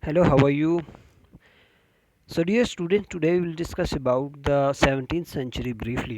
Hello, how are you? So, dear students, today we will discuss about the 17th century briefly.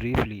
briefly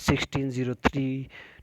1603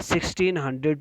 1600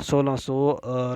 1600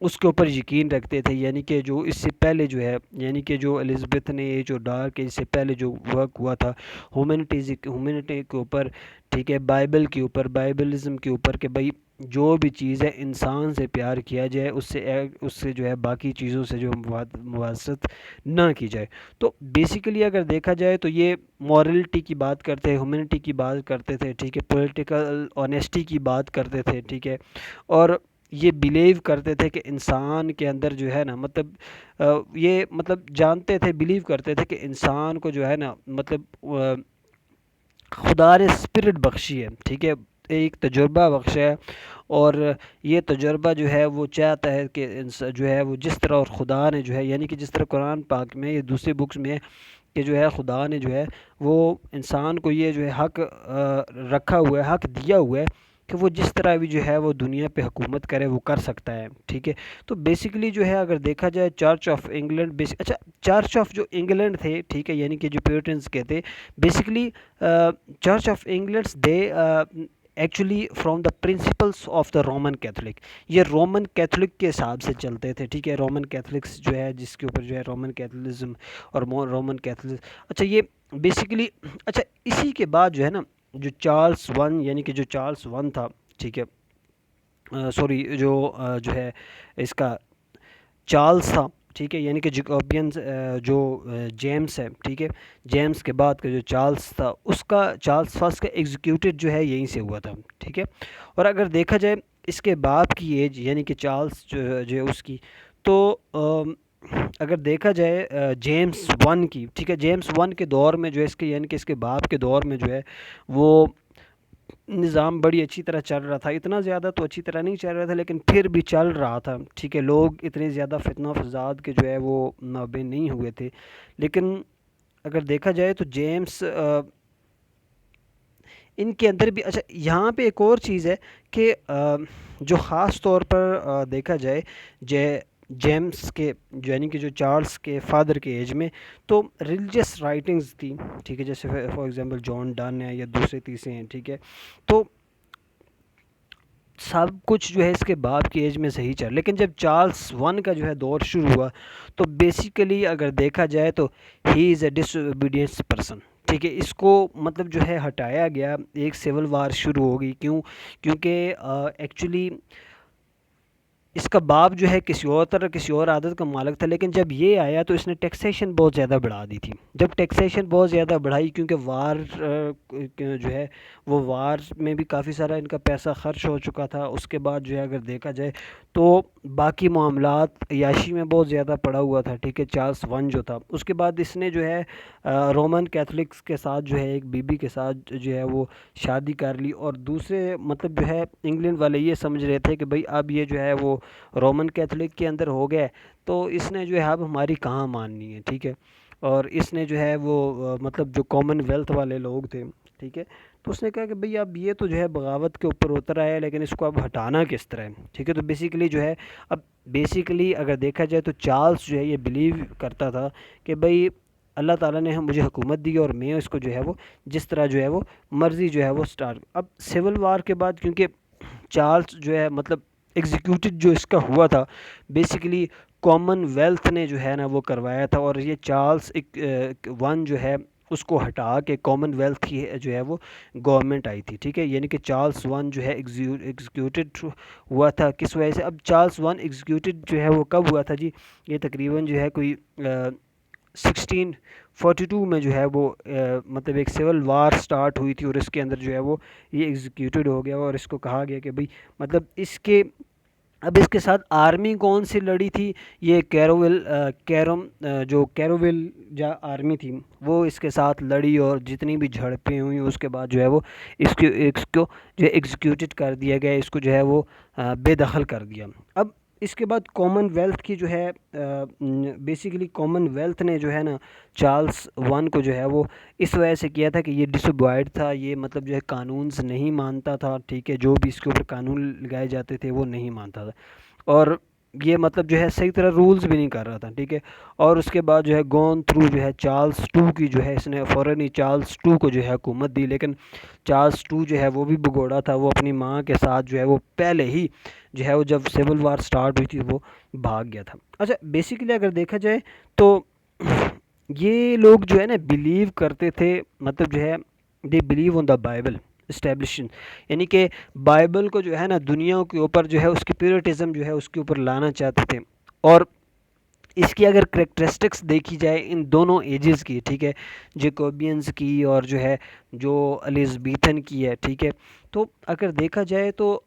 اس کے اوپر یقین رکھتے تھے، یعنی کہ جو اس سے پہلے جو ہے، یعنی کہ جو الزبتھ نے جو ڈارک ایج سے پہلے جو ورک ہوا تھا ہیومینٹی کے اوپر، ٹھیک ہے، بائبل کے اوپر، بائبلزم کے اوپر، کہ بھائی جو بھی چیز ہے انسان سے پیار کیا جائے، اس سے جو ہے باقی چیزوں سے جو موازنت نہ کی جائے۔ تو بیسیکلی اگر دیکھا جائے تو یہ مورلٹی کی بات کرتے ہیں، ہیومینٹی کی بات کرتے تھے، ٹھیک ہے، پولیٹیکل آنیسٹی کی بات کرتے تھے، ٹھیک ہے، اور یہ بلیو کرتے تھے کہ انسان کے اندر جو ہے نا، مطلب یہ مطلب جانتے تھے، بلیو کرتے تھے کہ انسان کو جو ہے نا، مطلب خدا نے اسپرٹ بخشی ہے، ٹھیک ہے، ایک تجربہ بخشا ہے، اور یہ تجربہ جو ہے وہ چاہتا ہے کہ جو ہے وہ جس طرح، اور خدا نے جو ہے، یعنی کہ جس طرح قرآن پاک میں، یہ دوسری بکس میں کہ جو ہے خدا نے جو ہے وہ انسان کو یہ جو ہے حق رکھا ہوا ہے، حق دیا ہوا ہے کہ وہ جس طرح بھی جو ہے وہ دنیا پہ حکومت کرے، وہ کر سکتا ہے، ٹھیک ہے۔ تو بیسیکلی جو ہے اگر دیکھا جائے چرچ آف انگلینڈ، اچھا، چرچ آف جو انگلینڈ تھے، ٹھیک ہے، یعنی کہ جو پیورٹنس کے تھے، basically church of England they actually from the principles of the Roman Catholic, یہ رومن کیتھولک کے حساب سے چلتے تھے، ٹھیک ہے، رومن کیتھولکس جو ہے جس کے اوپر جو ہے رومن کیتھولزم اور رومن کیتھولک، اچھا یہ بیسیکلی، اچھا اسی کے بعد جو ہے نا، جو چارلس ون، یعنی کہ جو چارلس ون تھا، ٹھیک ہے، سوری، جو ہے اس کا چارلس تھا، ٹھیک ہے، یعنی کہ جیکوبینز، جو جیمس ہے، ٹھیک ہے، جیمس کے بعد کا جو چارلس تھا، اس کا چارلس فرسٹ کا ایگزیکیوٹڈ جو ہے یہیں سے ہوا تھا، ٹھیک ہے۔ اور اگر دیکھا جائے اس کے باپ کی ایج، یعنی کہ چارلس جو ہے اس کی، تو اگر دیکھا جائے جیمس ون کی، ٹھیک ہے، جیمس ون کے دور میں جو ہے اس کے، یعنی کہ اس کے باپ کے دور میں جو ہے وہ نظام بڑی اچھی طرح چل رہا تھا، اتنا زیادہ تو اچھی طرح نہیں چل رہا تھا، لیکن پھر بھی چل رہا تھا، ٹھیک ہے، لوگ اتنے زیادہ فتنہ و فساد کے جو ہے وہ مابع نہیں ہوئے تھے۔ لیکن اگر دیکھا جائے تو جیمس ان کے اندر بھی، اچھا یہاں پہ ایک اور چیز ہے کہ جو خاص طور پر دیکھا جائے جیمس کے، یعنی کہ جو چارلس کے فادر کے ایج میں، تو ریلیجیس رائٹنگز تھی، ٹھیک ہے، جیسے فار ایگزامپل جان ڈن ہے یا دوسرے تیسرے ہیں، ٹھیک ہے، تو سب کچھ جو ہے اس کے باپ کی ایج میں صحیح چل، لیکن جب چارلس ون کا جو ہے دور شروع ہوا تو بیسیکلی اگر دیکھا جائے تو ہی از اے ڈس اوبیڈینس پرسن، ٹھیک ہے، اس کو مطلب جو ہے ہٹایا گیا، ایک سول وار شروع ہو گئی، کیونکہ ایکچولی اس کا باپ جو ہے کسی اور طرح کسی اور عادت کا مالک تھا، لیکن جب یہ آیا تو اس نے ٹیکسیشن بہت زیادہ بڑھا دی تھی، جب ٹیکسیشن بہت زیادہ بڑھائی، کیونکہ وار جو ہے وہ وار میں بھی کافی سارا ان کا پیسہ خرچ ہو چکا تھا، اس کے بعد جو ہے اگر دیکھا جائے تو باقی معاملات عیاشی میں بہت زیادہ پڑا ہوا تھا، ٹھیک ہے، چارلس ون جو تھا، اس کے بعد اس نے جو ہے رومن کیتھولکس کے ساتھ جو ہے ایک بی بی کے ساتھ جو ہے وہ شادی کر لی، اور دوسرے مطلب جو ہے انگلینڈ والے یہ سمجھ رہے تھے کہ بھئی اب یہ جو ہے وہ رومن کیتھولک کے اندر ہو گئے، تو اس نے جو ہے اب ہماری کہاں ماننی ہے، ٹھیک ہے، اور اس نے جو ہے وہ مطلب جو کامن ویلتھ والے لوگ تھے، ٹھیک ہے، تو اس نے کہا کہ بھئی اب یہ تو جو ہے بغاوت کے اوپر اتر آیا ہے، لیکن اس کو اب ہٹانا کس طرح ہے، ٹھیک ہے، تو بیسیکلی جو ہے اب بیسیکلی اگر دیکھا جائے تو چارلس جو ہے یہ بلیو کرتا تھا کہ بھئی اللہ تعالیٰ نے مجھے حکومت دی اور میں اس کو جو ہے وہ جس طرح جو ہے وہ مرضی جو ہے وہ سٹارٹ، اب سول وار کے بعد کیونکہ چارلس جو ہے مطلب ایگزیکیوٹڈ جو اس کا ہوا تھا، بیسیکلی کامن ویلتھ نے جو ہے نا وہ کروایا تھا، اور یہ چارلس ون جو ہے اس کو ہٹا کے کامن ویلتھ کی جو ہے وہ گورنمنٹ آئی تھی، ٹھیک ہے، یعنی کہ چارلس ون جو ہے ایگزیکیوٹڈ ہوا تھا، کس وجہ سے؟ اب چارلس ون ایگزیکیوٹڈ جو ہے وہ کب ہوا تھا جی؟ یہ تقریباً جو ہے کوئی 1642 میں جو ہے وہ مطلب ایک سول وار سٹارٹ ہوئی تھی، اور اس کے اندر جو ہے وہ یہ ایگزیکیوٹڈ ہو گیا، اور اس کو کہا گیا کہ بھئی مطلب اس کے اب اس کے ساتھ آرمی کون سی لڑی تھی؟ یہ جو کیروول جا آرمی تھی وہ اس کے ساتھ لڑی، اور جتنی بھی جھڑپیں ہوئیں اس کے بعد جو ہے وہ اس کو جو ہے ایگزیکیوٹڈ کر دیا گیا، اس کو جو ہے وہ بے دخل کر دیا۔ اب اس کے بعد کامن ویلتھ کی جو ہے بیسیکلی کامن ویلتھ نے جو ہے نا چارلس ون کو جو ہے وہ اس وجہ سے کیا تھا کہ یہ ڈس اوبائڈ تھا، یہ مطلب جو ہے قانونز نہیں مانتا تھا، ٹھیک ہے، جو بھی اس کے اوپر قانون لگائے جاتے تھے وہ نہیں مانتا تھا، اور یہ مطلب جو ہے صحیح طرح رولز بھی نہیں کر رہا تھا، ٹھیک ہے. اور اس کے بعد جو ہے گون تھرو جو ہے چارلس ٹو کی جو ہے اس نے فوراً ہی چارلس ٹو کو جو ہے حکومت دی، لیکن چارلس ٹو جو ہے وہ بھی بگوڑا تھا، وہ اپنی ماں کے ساتھ جو ہے وہ پہلے ہی جو ہے وہ جب سول وار سٹارٹ ہوئی تھی وہ بھاگ گیا تھا. اچھا بیسیکلی اگر دیکھا جائے تو یہ لوگ جو ہے نا بلیو کرتے تھے، مطلب جو ہے they believe on the Bible اسٹیبلشن، یعنی کہ بائبل کو جو ہے نا دنیا کے اوپر جو ہے اس کی پیورٹزم جو ہے اس کے اوپر لانا چاہتے تھے. اور اس کی اگر کریکٹرسٹکس دیکھی جائے ان دونوں ایجز کی، ٹھیک ہے، جیکوبینز کی اور جو ہے جو الیزبیتھن کی ہے، ٹھیک ہے، تو اگر دیکھا جائے تو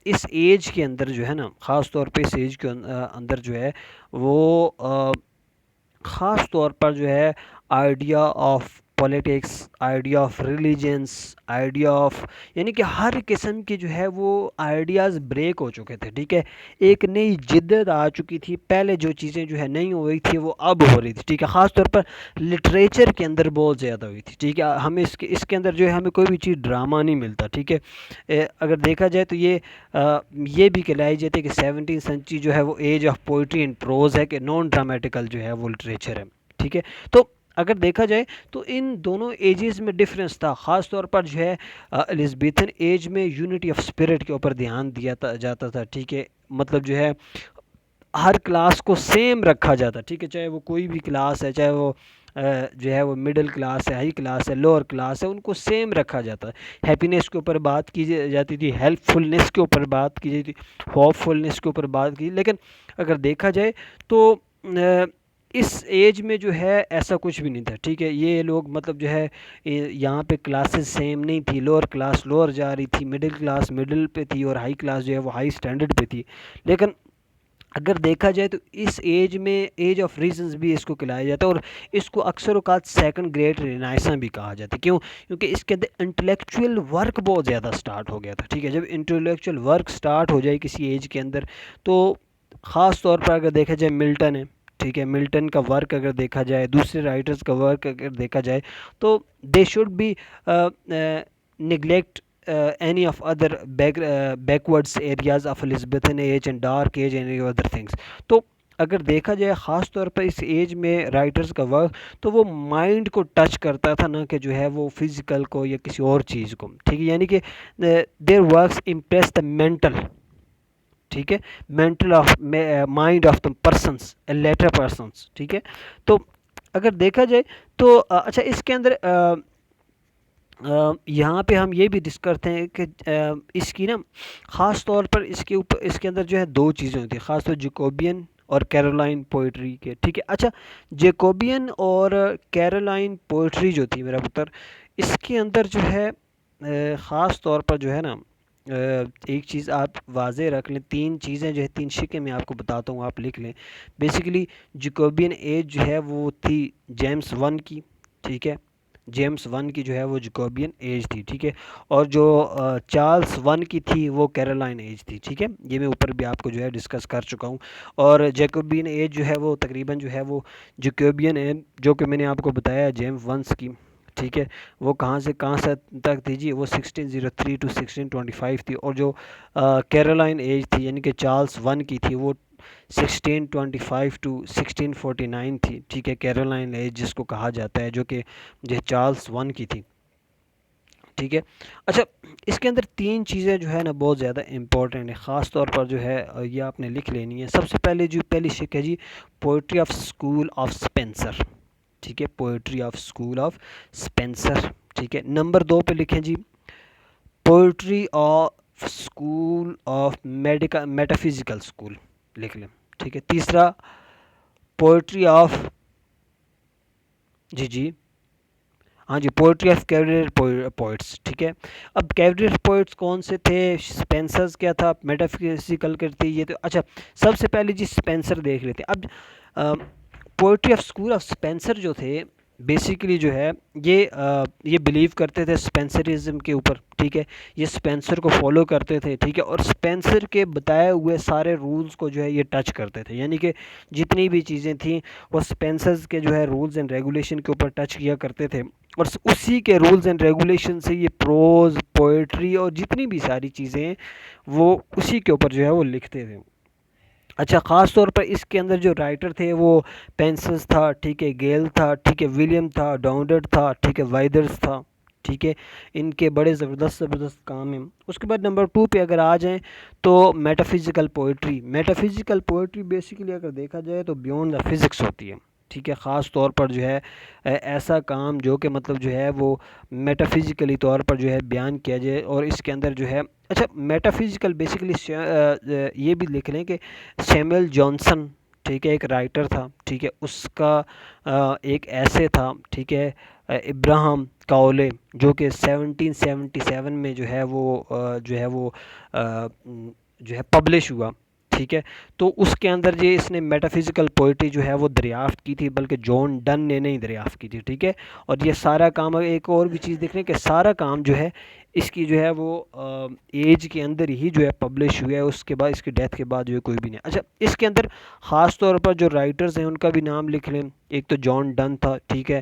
اس ایج کے اندر جو ہے نا خاص طور پہ اس ایج کے اندر جو ہے وہ خاص طور پر جو ہے idea of politics, idea of religions, idea of, یعنی کہ ہر قسم کی جو ہے وہ آئیڈیاز بریک ہو چکے تھے، ٹھیک ہے. ایک نئی جدت آ چکی تھی، پہلے جو چیزیں جو ہے نہیں ہو رہی تھی وہ اب ہو رہی تھی، ٹھیک ہے. خاص طور پر لٹریچر کے اندر بہت زیادہ ہوئی تھی، ٹھیک ہے. ہمیں اس کے اندر جو ہے ہمیں کوئی بھی چیز ڈرامہ نہیں ملتا، ٹھیک ہے. اگر دیکھا جائے تو یہ بھی کہلائی جاتی ہے کہ 17 سینچری جو ہے وہ age of poetry and prose ہے، کہ نان ڈرامیٹیکل جو ہے وہ لٹریچر ہے، ٹھیک ہے. تو اگر دیکھا جائے تو ان دونوں ایجز میں ڈفرینس تھا. خاص طور پر جو ہے الیزبیتھن ایج میں یونٹی آف اسپرٹ کے اوپر دھیان دیا جاتا تھا، ٹھیک ہے. مطلب جو ہے ہر کلاس کو سیم رکھا جاتا، ٹھیک ہے، چاہے وہ کوئی بھی کلاس ہے، چاہے وہ جو ہے وہ مڈل کلاس ہے، ہائی کلاس ہے، لوور کلاس ہے، ان کو سیم رکھا جاتا ہے. ہیپینیس کے اوپر بات کی جاتی تھی، ہیلپ فلنس کے اوپر بات کی جاتی تھی، ہوپ فلنس کے اوپر بات کی. لیکن اگر دیکھا جائے تو اس ایج میں جو ہے ایسا کچھ بھی نہیں تھا، ٹھیک ہے. یہ لوگ مطلب جو ہے یہاں پہ کلاسز سیم نہیں تھی، لوور کلاس لوور جا رہی تھی، مڈل کلاس مڈل پہ تھی، اور ہائی کلاس جو ہے وہ ہائی سٹینڈرڈ پہ تھی. لیکن اگر دیکھا جائے تو اس ایج میں ایج آف ریزنز بھی اس کو کہلایا جاتا ہے، اور اس کو اکثر اوقات سیکنڈ گریٹ رینائساں بھی کہا جاتا ہے. کیوں؟ کیونکہ اس کے اندر انٹلیکچوئل ورک بہت زیادہ سٹارٹ ہو گیا تھا، ٹھیک ہے. جب انٹلیکچوئل ورک سٹارٹ ہو جائے کسی ایج کے اندر تو خاص طور پر اگر دیکھا جائے ملٹن ہے، ٹھیک ہے، ملٹن کا ورک اگر دیکھا جائے، دوسرے رائٹرز کا ورک اگر دیکھا جائے تو they should be neglect any of other backwards areas of Elizabethan age and dark age and any other things. تو اگر دیکھا جائے خاص طور پر اس ایج میں رائٹرز کا ورک تو وہ مائنڈ کو ٹچ کرتا تھا، نہ کہ جو ہے وہ فزیکل کو یا کسی اور چیز کو، ٹھیک ہے. یعنی کہ their works impress the mental, ٹھیک ہے، mental of mind of the persons latter persons, ٹھیک ہے. تو اگر دیکھا جائے تو اچھا اس کے اندر یہاں پہ ہم یہ بھی ڈسکس کرتے ہیں کہ اس کی نا خاص طور پر اس کے اندر جو ہے دو چیزیں ہوتی ہیں، خاص طور جیکوبین اور کیرولائن پوئٹری کے، ٹھیک ہے. اچھا جیکوبین اور کیرولائن پوئٹری جو تھی میرا پتر، اس کے اندر جو ہے خاص طور پر جو ہے نا ایک چیز آپ واضح رکھ لیں، تین چیزیں جو ہے تین شکیں میں آپ کو بتاتا ہوں، آپ لکھ لیں. بیسیکلی جیکوبین ایج جو ہے وہ تھی جیمس ون کی، ٹھیک ہے، جیمس ون کی جو ہے وہ جیکوبین ایج تھی، ٹھیک ہے. اور جو چارلس ون کی تھی وہ کیرولائن ایج تھی، ٹھیک ہے. یہ میں اوپر بھی آپ کو جو ہے ڈسکس کر چکا ہوں. اور جیکوبین ایج جو ہے وہ تقریباً جو ہے وہ جیکوبین ایج جو کہ میں نے آپ کو بتایا جیمس ونس کی، ٹھیک ہے، وہ کہاں سے تک تھی جی، وہ 1603 to 1625 تھی. اور جو کیرولائن ایج تھی یعنی کہ چارلس ون کی تھی وہ 1625 to 1649 تھی، ٹھیک ہے. کیرولائن ایج جس کو کہا جاتا ہے جو کہ چارلس ون کی تھی، ٹھیک ہے. اچھا اس کے اندر تین چیزیں جو ہے نا بہت زیادہ امپورٹنٹ ہیں، خاص طور پر جو ہے یہ آپ نے لکھ لینی ہے. سب سے پہلے جو پہلی شک ہے جی poetry of school of Spenser, ٹھیک ہے، poetry of school of Spenser, ٹھیک ہے. نمبر دو پہ لکھیں جی poetry of school of metaphysical school, لکھ لیں، ٹھیک ہے. تیسرا پوئٹری آف جی ہاں جی پوئٹری آف کیوریئر پوئٹس، ٹھیک ہے. اب کیوریئر پوئٹس کون سے تھے؟ اسپینسرز کیا تھا، میٹافزیکل کرتی یہ تو. اچھا سب سے پہلے جی اسپینسر دیکھ لیتے. اب poetry of school of Spencer جو تھے بیسیکلی جو ہے یہ بلیو کرتے تھے اسپینسرزم کے اوپر، ٹھیک ہے. یہ اسپینسر کو فالو کرتے تھے، ٹھیک ہے، اور اسپینسر کے بتائے ہوئے سارے رولز کو جو ہے یہ ٹچ کرتے تھے. یعنی کہ جتنی بھی چیزیں تھیں وہ اسپینسرز کے جو ہے رولز اینڈ ریگولیشن کے اوپر ٹچ کیا کرتے تھے، اور اسی کے رولز اینڈ ریگولیشن سے یہ پروز پوئٹری اور جتنی بھی ساری چیزیں ہیں وہ اسی کے اوپر جو ہے وہ لکھتے تھے. اچھا، خاص طور پر اس کے اندر جو رائٹر تھے وہ پینسس تھا، ٹھیک ہے، گیل تھا، ٹھیک ہے، ولیم تھا، ڈاؤنڈر تھا، ٹھیک ہے، وائدرس تھا، ٹھیک ہے، ان کے بڑے زبردست زبردست کام ہیں. اس کے بعد نمبر 2 پہ اگر آ جائیں تو metaphysical poetry. Metaphysical poetry basically اگر دیکھا جائے تو بیونڈ دا فزکس ہوتی ہے، ٹھیک ہے. خاص طور پر جو ہے ایسا کام جو کہ مطلب جو ہے وہ میٹافزیکلی طور پر جو ہے بیان کیا جائے، اور اس کے اندر جو ہے اچھا میٹافزیکل بیسیکلی یہ بھی لکھ لیں کہ سیموئل جانسن، ٹھیک ہے، ایک رائٹر تھا، ٹھیک ہے، اس کا ایک ایسے تھا، ٹھیک ہے، ابراہم کاولے، جو کہ 1777 میں جو ہے وہ جو ہے پبلش ہوا، ٹھیک ہے. تو اس کے اندر جو اس نے میٹافزیکل پوئٹری جو ہے وہ دریافت کی تھی، بلکہ جون ڈن نے نہیں دریافت کی تھی، ٹھیک ہے. اور یہ سارا کام، ایک اور بھی چیز دیکھ رہے ہیں کہ سارا کام جو ہے اس کی جو ہے وہ ایج کے اندر ہی جو ہے پبلش ہوا ہے، اس کے بعد اس کی ڈیتھ کے بعد جو ہے کوئی بھی نہیں. اچھا، اس کے اندر خاص طور پر جو رائٹرز ہیں ان کا بھی نام لکھ لیں. ایک تو جان ڈن تھا، ٹھیک ہے،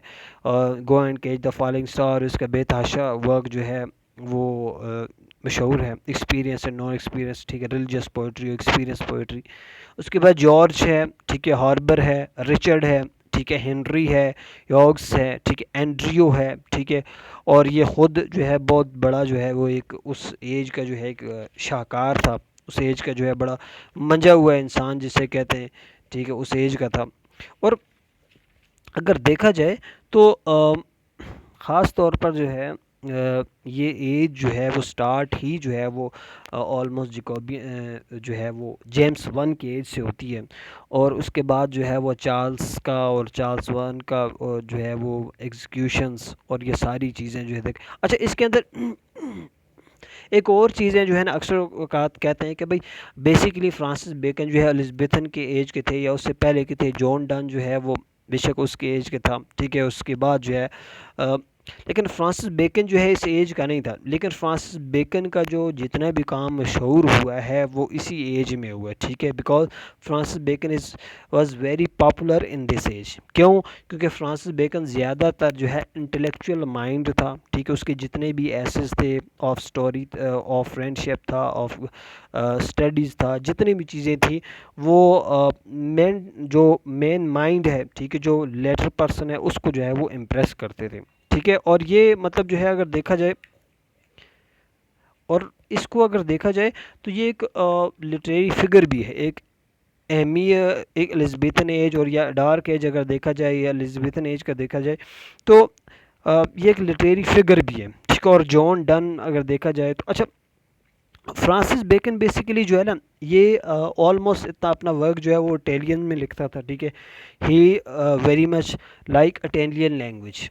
go and catch the falling star, اس کا بے تحاشا ورک جو ہے وہ مشہور ہے. ایکسپیرینس اینڈ نان ایکسپیرینس، ٹھیک ہے، ریلیجیس پوئٹری، ایکسپیرینس پوئٹری. اس کے بعد جارج ہے، ٹھیک ہے، ہاربر ہے، رچرڈ ہے، ٹھیک ہے، ہنری ہے، یوگس ہے، ٹھیک ہے، اینڈریو ہے، ٹھیک ہے. اور یہ خود جو ہے بہت بڑا جو ہے وہ ایک اس ایج کا جو ہے ایک شاہکار تھا، اس ایج کا جو ہے بڑا منجا ہوا انسان جسے کہتے ہیں، ٹھیک ہے، اس ایج کا تھا. اور اگر دیکھا جائے تو خاص طور پر جو ہے یہ ایج جو ہے وہ سٹارٹ ہی جو ہے وہ آلموسٹ جیکوبی جو ہے وہ جیمس ون کی ایج سے ہوتی ہے. اور اس کے بعد جو ہے وہ چارلز کا اور چارلز ون کا جو ہے وہ ایگزیکیوشنز اور یہ ساری چیزیں جو ہے اچھا اس کے اندر ایک اور چیزیں جو ہے نا اکثر اوقات کہتے ہیں کہ بھائی بیسیکلی فرانسس بیکن جو ہے الزبیتھن کے ایج کے تھے یا اس سے پہلے کے تھے. جون ڈن جو ہے وہ بے شک اس کے ایج کے تھا، ٹھیک ہے. اس کے بعد جو ہے لیکن فرانسس بیکن جو ہے اس ایج کا نہیں تھا. لیکن فرانسس بیکن کا جو جتنا بھی کام مشہور ہوا ہے وہ اسی ایج میں ہوا ہے، ٹھیک ہے. Because Francis Bacon was very popular in this age. کیوں؟ کیونکہ فرانسس بیکن زیادہ تر جو ہے انٹلیکچوئل مائنڈ تھا، ٹھیک ہے. اس کے جتنے بھی ایسز تھے آف اسٹوری، آف فرینڈ شپ تھا، آف اسٹڈیز تھا، جتنی بھی چیزیں تھیں وہ مین مائنڈ ہے، ٹھیک ہے، جو لیٹر پرسن ہے اس کو جو ہے وہ امپریس کرتے تھے، ٹھیک ہے. اور یہ مطلب جو ہے اگر دیکھا جائے اور اس کو اگر دیکھا جائے تو یہ ایک لٹریری فگر بھی ہے، ایک اہمیت، ایک الزبیتھن ایج اور یا ڈارک ایج اگر دیکھا جائے یا الزبیتھن ایج کا دیکھا جائے تو یہ ایک لٹریری فگر بھی ہے، ٹھیک ہے. اور جان ڈن اگر دیکھا جائے تو اچھا فرانسس بیکن بیسیکلی جو ہے نا یہ آلموسٹ اتنا اپنا ورک جو ہے وہ اٹیلین میں لکھتا تھا، ٹھیک ہے. He very much like Italian language.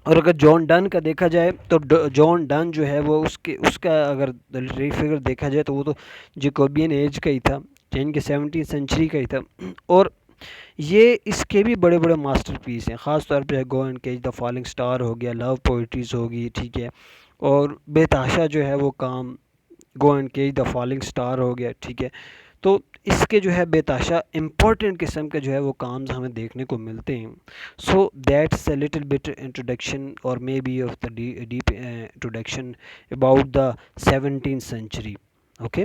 اور اگر جان ڈن کا دیکھا جائے تو جان ڈن جو ہے وہ اس کا اگر لٹریری فگر دیکھا جائے تو وہ تو جیکوبین ایج کا ہی تھا، یعنی کہ 17 سینچری کا ہی تھا. اور یہ اس کے بھی بڑے بڑے ماسٹر پیس ہیں. خاص طور پہ go and catch the falling star ہو گیا، لو پوئٹریز ہوگی، ٹھیک ہے. اور بے تحاشا جو ہے وہ کام go and catch the falling star ہو گیا، ٹھیک ہے. تو اس کے جو ہے بے تحاشا امپورٹنٹ قسم کے جو ہے وہ کامز ہمیں دیکھنے کو ملتے ہیں. So that's a little bit introduction اور maybe of the deep introduction about the 17th century. Okay.